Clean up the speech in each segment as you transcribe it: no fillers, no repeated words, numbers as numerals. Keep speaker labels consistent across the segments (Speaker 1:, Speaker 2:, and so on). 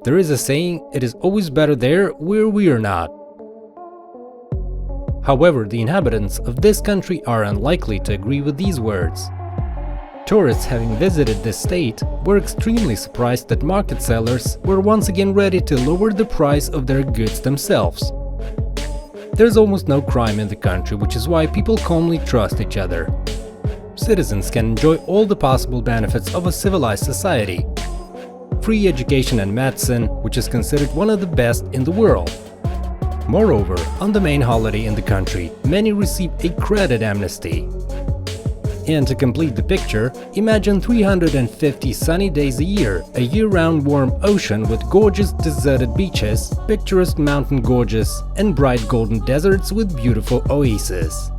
Speaker 1: There is a saying, it is always better there where we are not. However, the inhabitants of this country are unlikely to agree with these words. Tourists having visited this state were extremely surprised that market sellers were once again ready to lower the price of their goods themselves. There's almost no crime in the country, which is why people calmly trust each other. Citizens can enjoy all the possible benefits of a civilized society. Free education and medicine, which is considered one of the best in the world. Moreover, on the main holiday in the country, many receive a credit amnesty. And to complete the picture, imagine 350 sunny days a year-round warm ocean with gorgeous deserted beaches, picturesque mountain gorges, and bright golden deserts with beautiful oases.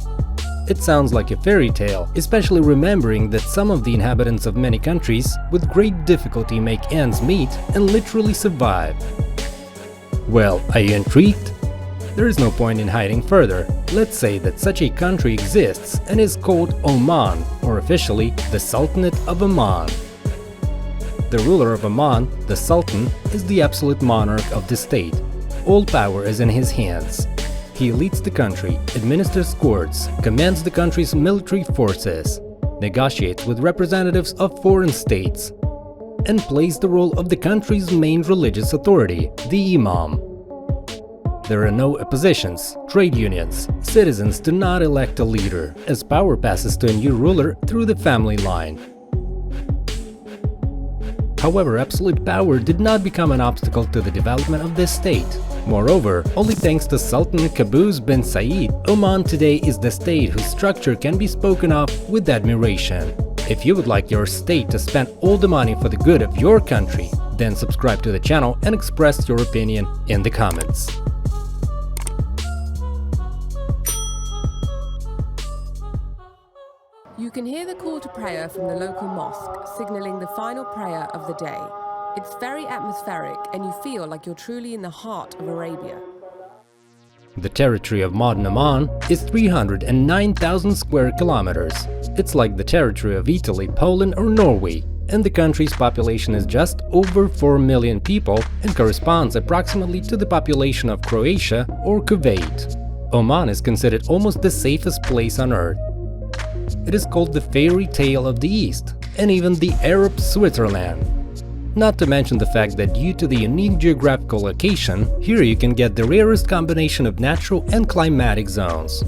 Speaker 1: It sounds like a fairy tale, especially remembering that some of the inhabitants of many countries with great difficulty make ends meet and literally survive. Well, are you intrigued? There is no point in hiding further. Let's say that such a country exists and is called Oman, or officially the Sultanate of Oman. The ruler of Oman, the Sultan, is the absolute monarch of the state. All power is in his hands. He leads the country, administers courts, commands the country's military forces, negotiates with representatives of foreign states, and plays the role of the country's main religious authority, the Imam. There are no oppositions, trade unions, citizens do not elect a leader, as power passes to a new ruler through the family line. However, absolute power did not become an obstacle to the development of this state. Moreover, only thanks to Sultan Qaboos bin Said, Oman today is the state whose structure can be spoken of with admiration. If you would like your state to spend all the money for the good of your country, then subscribe to the channel and express your opinion in the comments.
Speaker 2: You can hear the call to prayer from the local mosque, signaling the final prayer of the day. It's very atmospheric and you feel like you're truly in the heart of Arabia.
Speaker 1: The territory of modern Oman is 309,000 square kilometers. It's like the territory of Italy, Poland or Norway, and the country's population is just over 4 million people and corresponds approximately to the population of Croatia or Kuwait. Oman is considered almost the safest place on earth. It is called the fairy tale of the East, and even the Arab Switzerland. Not to mention the fact that due to the unique geographical location, here you can get the rarest combination of natural and climatic zones.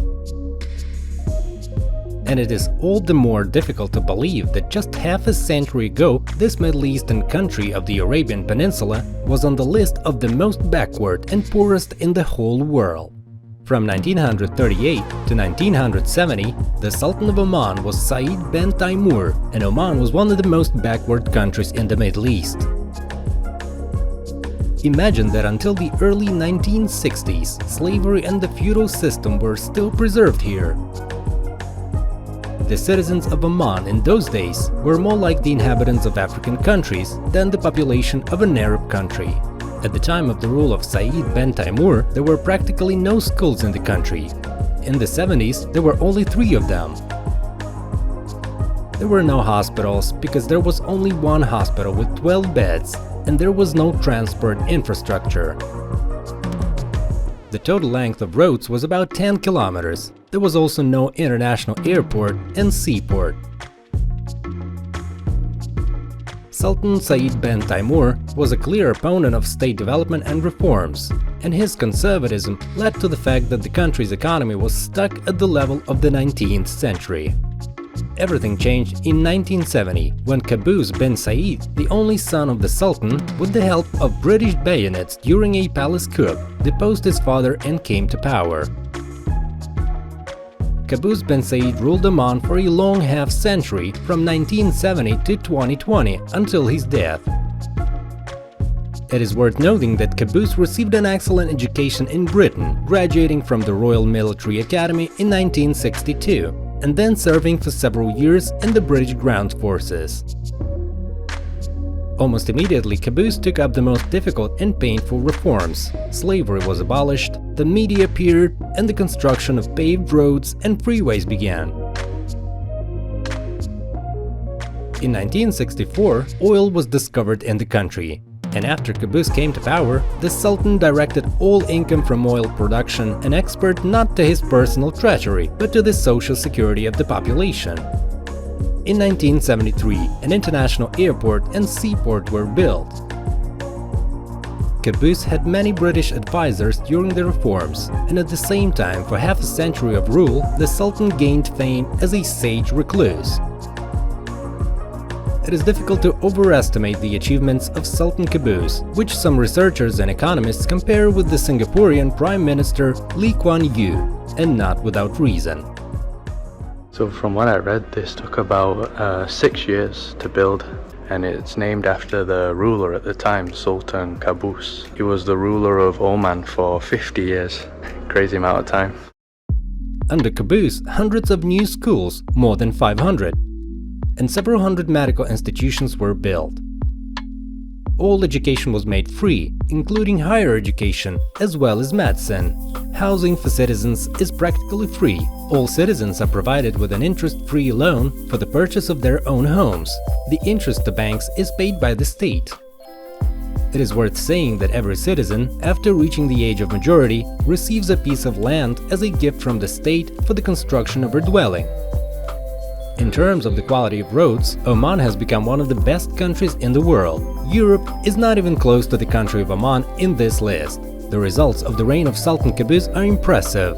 Speaker 1: And it is all the more difficult to believe that just half a century ago, this Middle Eastern country of the Arabian Peninsula was on the list of the most backward and poorest in the whole world. From 1938 to 1970, the Sultan of Oman was Said bin Taimur, and Oman was one of the most backward countries in the Middle East. Imagine that until the early 1960s, slavery and the feudal system were still preserved here. The citizens of Oman in those days were more like the inhabitants of African countries than the population of an Arab country. At the time of the rule of Said bin Taimur, there were practically no schools in the country. In the 70s, there were only 3 of them. There were no hospitals because there was only one hospital with 12 beds, and there was no transport infrastructure. The total length of roads was about 10 kilometers. There was also no international airport and seaport. Sultan Said bin Taimur was a clear opponent of state development and reforms, and his conservatism led to the fact that the country's economy was stuck at the level of the 19th century. Everything changed in 1970 when Qaboos bin Said, the only son of the Sultan, with the help of British bayonets during a palace coup, deposed his father and came to power. Qaboos bin Said ruled Oman for a long half-century, from 1970 to 2020, until his death. It is worth noting that Qaboos received an excellent education in Britain, graduating from the Royal Military Academy in 1962, and then serving for several years in the British Ground Forces. Almost immediately, Qaboos took up the most difficult and painful reforms. Slavery was abolished, the media appeared, and the construction of paved roads and freeways began. In 1964, oil was discovered in the country. And after Qaboos came to power, the Sultan directed all income from oil production and export not to his personal treasury, but to the social security of the population. In 1973, an international airport and seaport were built. Qaboos had many British advisors during the reforms, and at the same time, for half a century of rule, the Sultan gained fame as a sage recluse. It is difficult to overestimate the achievements of Sultan Qaboos, which some researchers and economists compare with the Singaporean Prime Minister Lee Kuan Yew, and not without reason.
Speaker 3: So from what I read, this took about 6 years to build, and it's named after the ruler at the time, Sultan Qaboos. He was the ruler of Oman for 50 years. Crazy amount of time.
Speaker 1: Under Qaboos, hundreds of new schools, more than 500, and several hundred medical institutions were built. All education was made free, including higher education, as well as medicine. Housing for citizens is practically free. All citizens are provided with an interest-free loan for the purchase of their own homes. The interest to banks is paid by the state. It is worth saying that every citizen, after reaching the age of majority, receives a piece of land as a gift from the state for the construction of her dwelling. In terms of the quality of roads, Oman has become one of the best countries in the world. Europe is not even close to the country of Oman in this list. The results of the reign of Sultan Qaboos are impressive.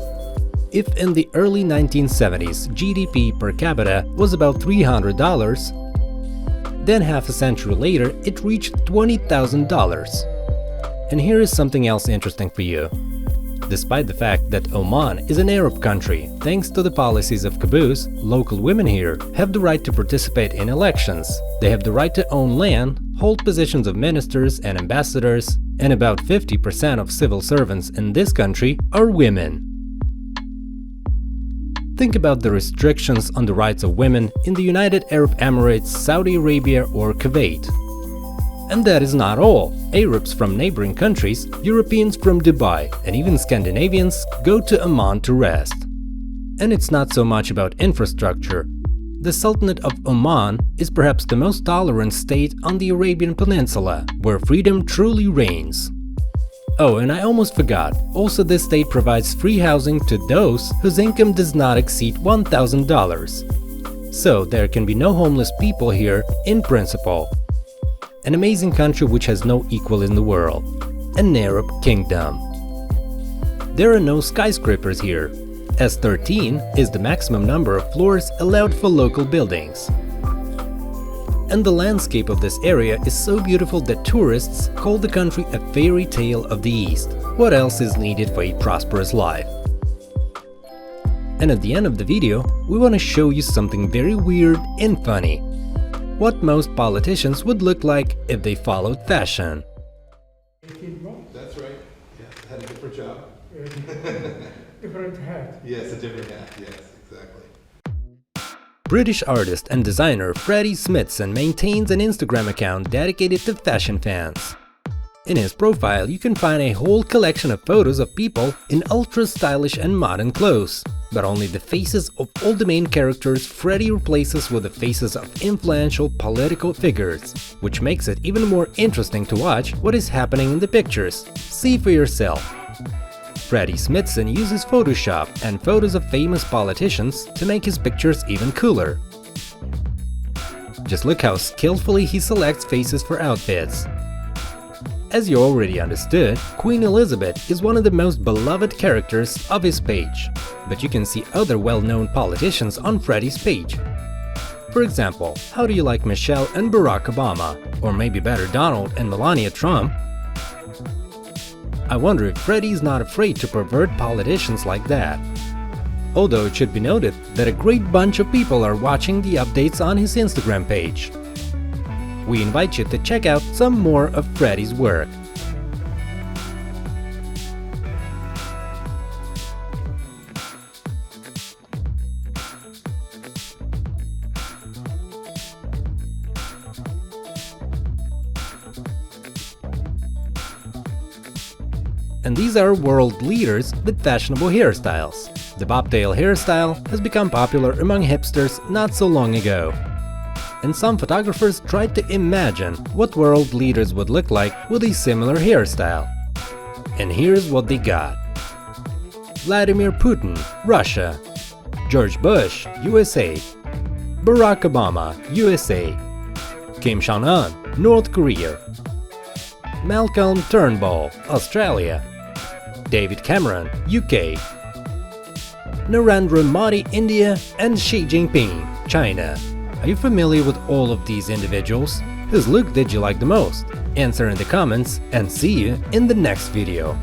Speaker 1: If in the early 1970s GDP per capita was about $300, then half a century later it reached $20,000. And here is something else interesting for you. Despite the fact that Oman is an Arab country, thanks to the policies of Qaboos, local women here have the right to participate in elections. They have the right to own land, hold positions of ministers and ambassadors, and about 50% of civil servants in this country are women. Think about the restrictions on the rights of women in the United Arab Emirates, Saudi Arabia or Kuwait. And that is not all. Arabs from neighboring countries, Europeans from Dubai, and even Scandinavians go to Oman to rest. And it's not so much about infrastructure. The Sultanate of Oman is perhaps the most tolerant state on the Arabian Peninsula, where freedom truly reigns. Oh, and I almost forgot, also this state provides free housing to those whose income does not exceed $1,000. So there can be no homeless people here in principle. An amazing country which has no equal in the world. An Arab kingdom. There are no skyscrapers here, as 13 is the maximum number of floors allowed for local buildings. And the landscape of this area is so beautiful that tourists call the country a fairy tale of the East. What else is needed for a prosperous life? And at the end of the video, we want to show you something very weird and funny. What most politicians would look like if they followed fashion.
Speaker 4: That's right. Yeah, had a different job.
Speaker 5: Different hat.
Speaker 4: Yes, a different hat. Yes, exactly.
Speaker 1: British artist and designer Freddie Smithson maintains an Instagram account dedicated to fashion fans. In his profile, you can find a whole collection of photos of people in ultra-stylish and modern clothes. But only the faces of all the main characters Freddie replaces with the faces of influential political figures, which makes it even more interesting to watch what is happening in the pictures. See for yourself. Freddie Smithson uses Photoshop and photos of famous politicians to make his pictures even cooler. Just look how skillfully he selects faces for outfits. As you already understood, Queen Elizabeth is one of the most beloved characters of his page, but you can see other well-known politicians on Freddie's page. For example, how do you like Michelle and Barack Obama? Or maybe better, Donald and Melania Trump? I wonder if Freddie is not afraid to pervert politicians like that. Although it should be noted that a great bunch of people are watching the updates on his Instagram page. We invite you to check out some more of Freddie's work. And these are world leaders with fashionable hairstyles. The bobtail hairstyle has become popular among hipsters not so long ago. and some photographers tried to imagine what world leaders would look like with a similar hairstyle. And here's what they got. Vladimir Putin, Russia. George Bush, USA. Barack Obama, USA. Kim Jong-un, North Korea. Malcolm Turnbull, Australia. David Cameron, UK. Narendra Modi, India, and Xi Jinping, China. Are you familiar with all of these individuals? Whose look did you like the most? Answer in the comments and see you in the next video.